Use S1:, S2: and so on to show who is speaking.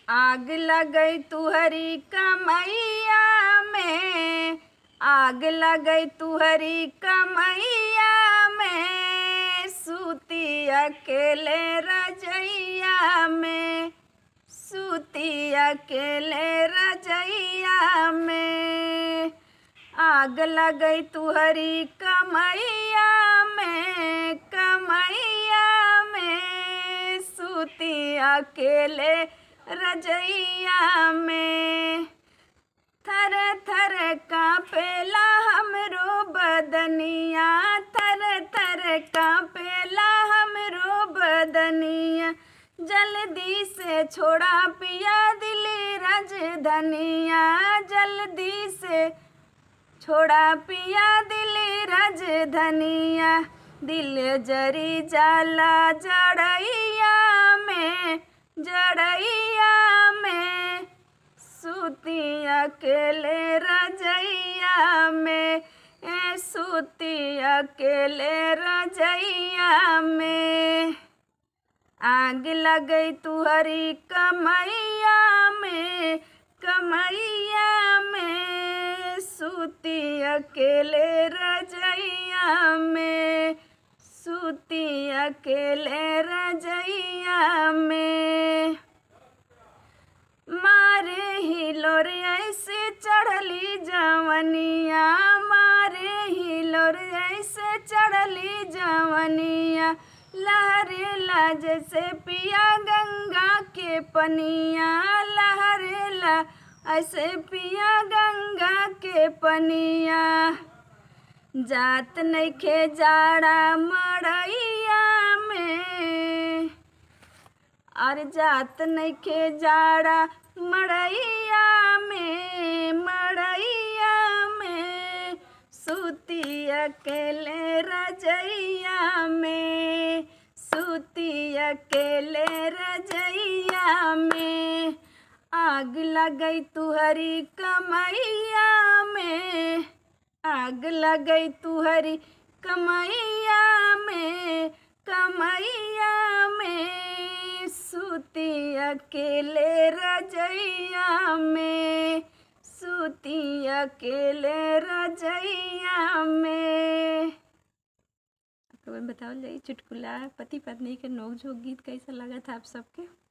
S1: आग लगई तुहरी कमैया में, आग लगई तुहरी कमैया में, सूती अकेले रजैया में, सूती अकेले रजैया में। आग लगई तुहरी कमैया में, कमैया में, सूती अकेले रजैया में। थर थर कांपेला हमरो बदनिया, थर थर कांपेला हमरो बदनिया, जल्दी से छोड़ा पिया दिल्ली राजधनिया, जल्दी से छोड़ा पिया दिल्ली राजधनिया। दिल जरी जाला जड़ैया में, जड़ैया में, सूती अकेले रजैया में, सूती अकेले रजैया में। आग लगई तुहरी कमैया में, कमैया में, सूती अकेले रजैया में, सूती अकेले रजैया में। मारे हिलोर ऐसे चढ़ली जवनिया, मारे हिलोर ऐसे चढ़ली जवनिया, लहरेला जैसे पिया गंगा के पनिया, लहरेला ऐसे पिया गंगा के पनिया। जात नइखे जाड़ा मड़ैया में, और जात नइखे जाड़ा मड़ैया में, मड़ैया में, सूती अकेले रजैया में, सूती अकेले रजैया में। आग लगई तुहरी कमैया में, आग लगई तुहरी कमैया में, कमैया में, सूती अकेले रजैया में, सूती अकेले रजैया में। आपको बताओ जाइए चुटकुला पति पत्नी के नोक झोंक गीत कैसा लगा था आप सबके।